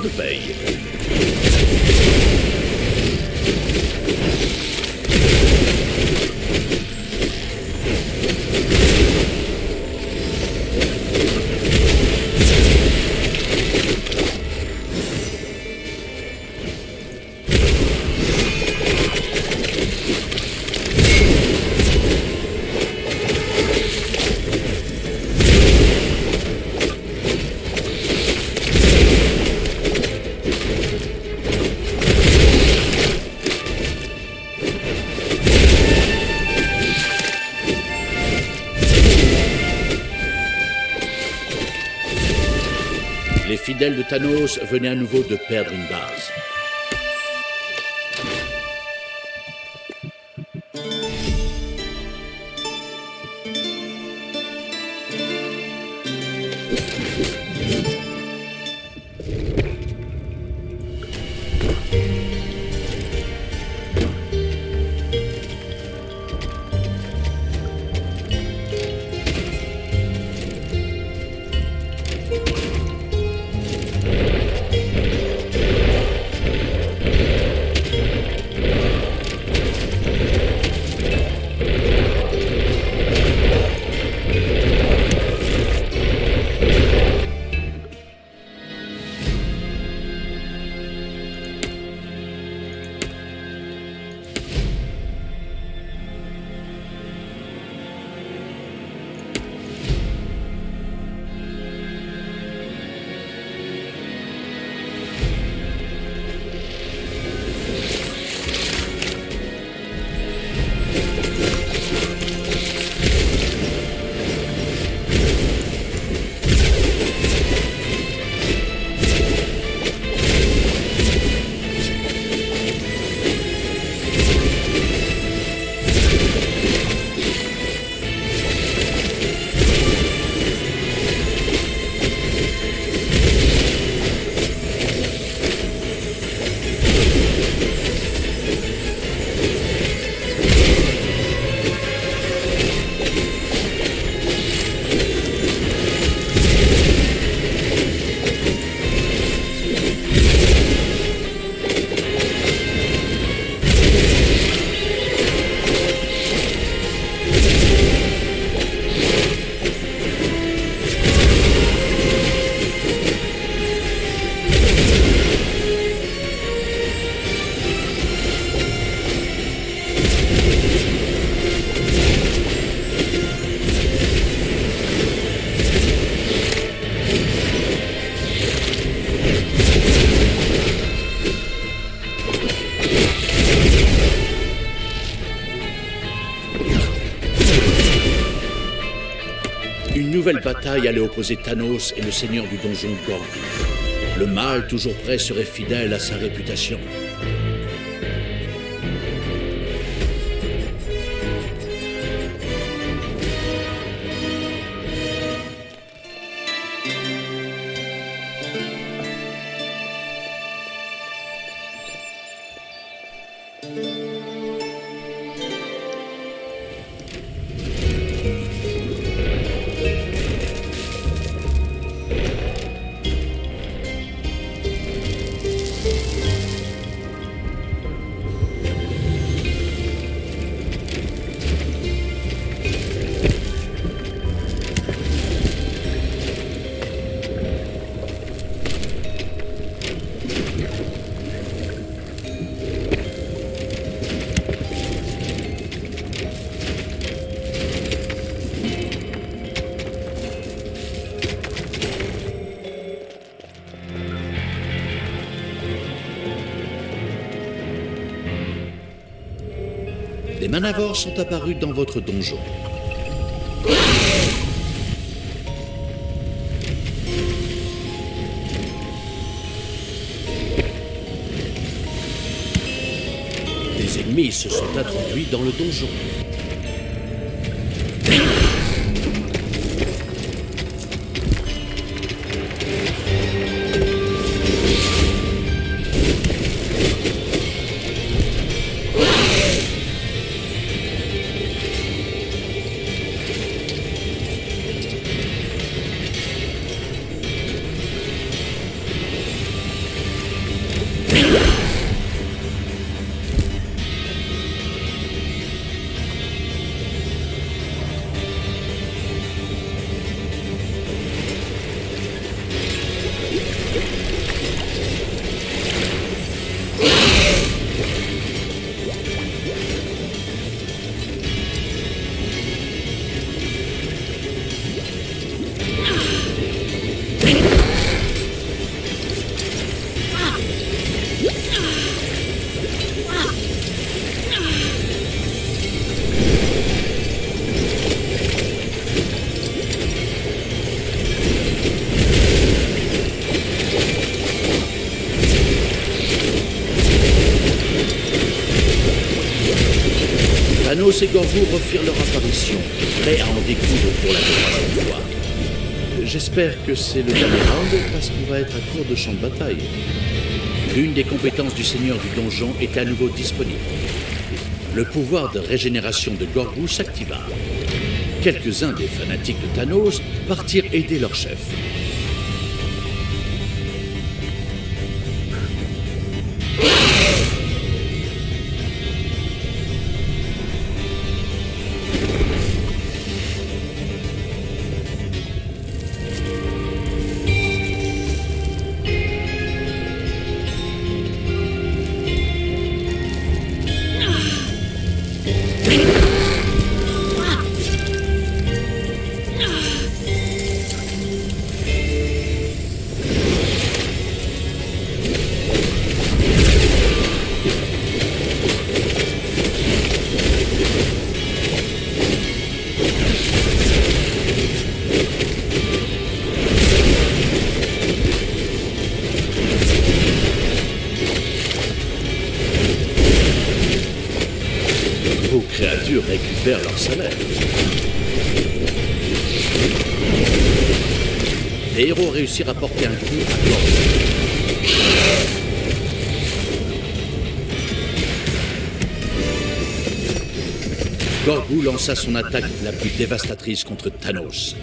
le paye. Les fidèles de Thanos venaient à nouveau de perdre une base. Une nouvelle bataille allait opposer Thanos et le seigneur du donjon Gorgon. Le mal, toujours prêt, serait fidèle à sa réputation. Des manavores sont apparus dans votre donjon. Des ennemis se sont introduits dans le donjon. Thanos et Gorgo refirent leur apparition, prêts à en découdre pour la troisième fois. J'espère que c'est le dernier round parce qu'on va être à court de champ de bataille. L'une des compétences du seigneur du donjon est à nouveau disponible. Le pouvoir de régénération de Gorgo s'activa. Quelques-uns des fanatiques de Thanos partirent aider leur chef. Vos créatures récupèrent leur salaire. Les héros réussirent à porter un coup à Gorgo. Gorgo lança son attaque la plus dévastatrice contre Thanos.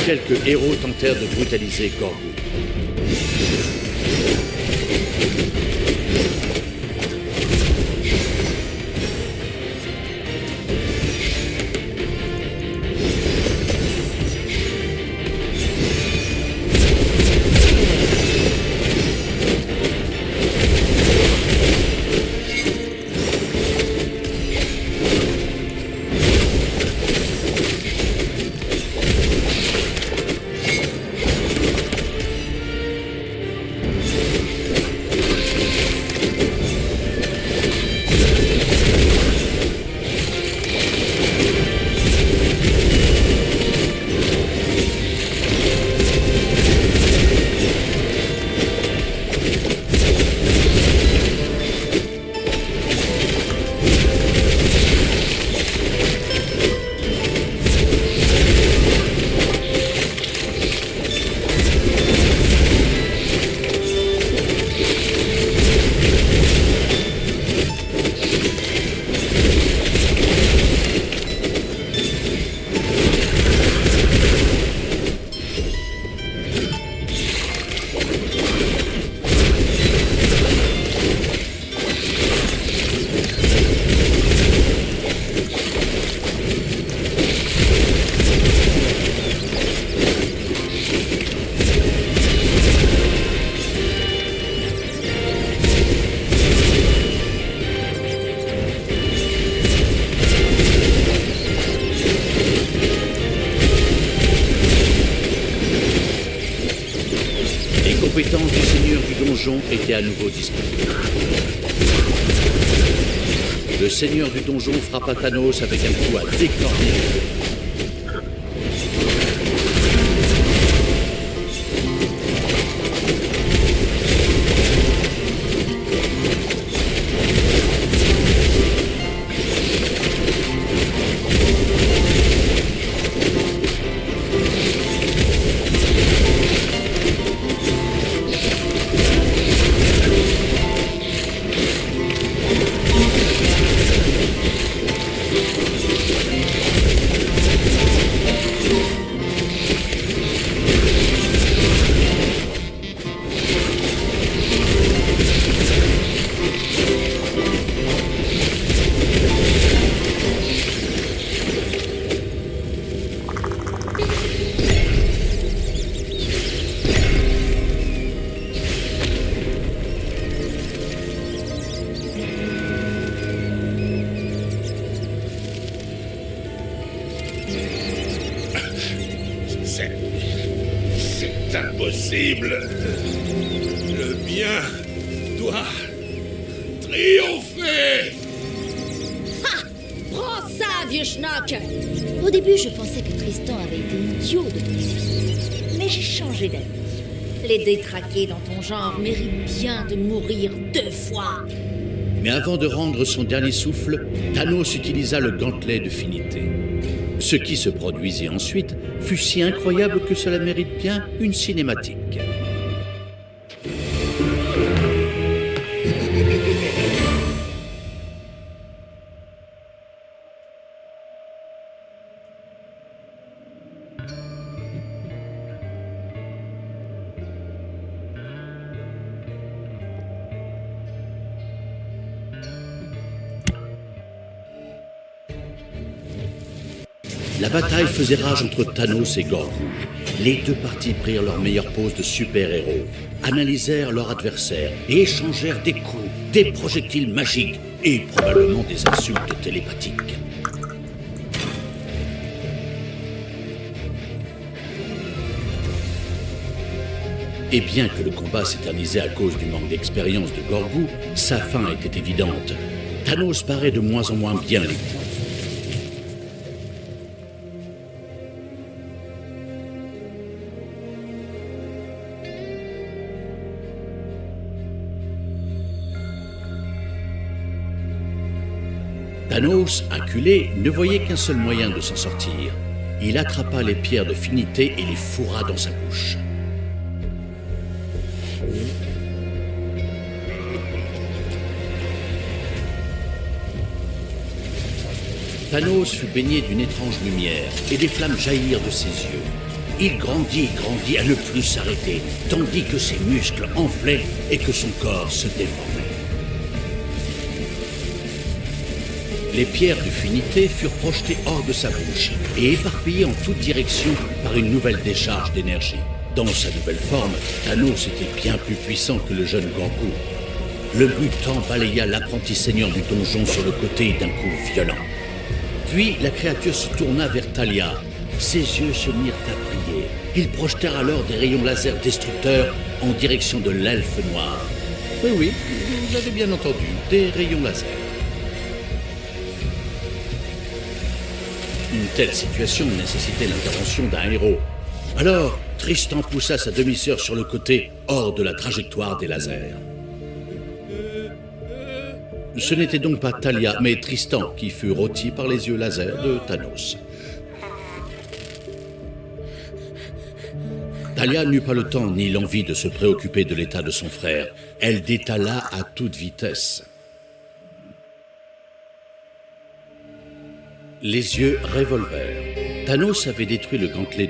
Quelques héros tentèrent de brutaliser Gorgo. Les compétences du seigneur du donjon étaient à nouveau disponibles. Le seigneur du donjon frappa Thanos avec un coup à décorner. possible. Le bien doit triompher. Prends ça, vieux schnock! Au début, je pensais que Tristan avait été idiot de te suivre. Mais j'ai changé d'avis. Les détraqués dans ton genre méritent bien de mourir 2 fois. Mais avant de rendre son dernier souffle, Thanos utilisa le gantelet de finité. Ce qui se produisit ensuite fut si incroyable que cela mérite bien une cinématique. La bataille faisait rage entre Thanos et Gorgou. Les deux parties prirent leur meilleure pose de super-héros, analysèrent leur adversaire et échangèrent des coups, des projectiles magiques et probablement des insultes télépathiques. Et bien que le combat s'éternisait à cause du manque d'expérience de Gorgou, sa fin était évidente. Thanos paraît de moins en moins bien les coups. Thanos, acculé, ne voyait qu'un seul moyen de s'en sortir. Il attrapa les pierres de finité et les fourra dans sa bouche. Thanos fut baigné d'une étrange lumière et des flammes jaillirent de ses yeux. Il grandit à ne plus s'arrêter, tandis que ses muscles enflaient et que son corps se déformait. Les pierres de finité furent projetées hors de sa bouche et éparpillées en toutes directions par une nouvelle décharge d'énergie. Dans sa nouvelle forme, Thanos était bien plus puissant que le jeune Gorgou. Le mutant balaya l'apprenti seigneur du donjon sur le côté d'un coup violent. Puis la créature se tourna vers Thalia. Ses yeux se mirent à briller. Ils projetèrent alors des rayons laser destructeurs en direction de l'elfe noir. Oui, vous avez bien entendu, des rayons laser. Une telle situation nécessitait l'intervention d'un héros. Alors, Tristan poussa sa demi-sœur sur le côté, hors de la trajectoire des lasers. Ce n'était donc pas Thalia, mais Tristan qui fut rôti par les yeux laser de Thanos. Thalia n'eut pas le temps ni l'envie de se préoccuper de l'état de son frère. Elle détala à toute vitesse. Les yeux revolver. Thanos avait détruit le gantelet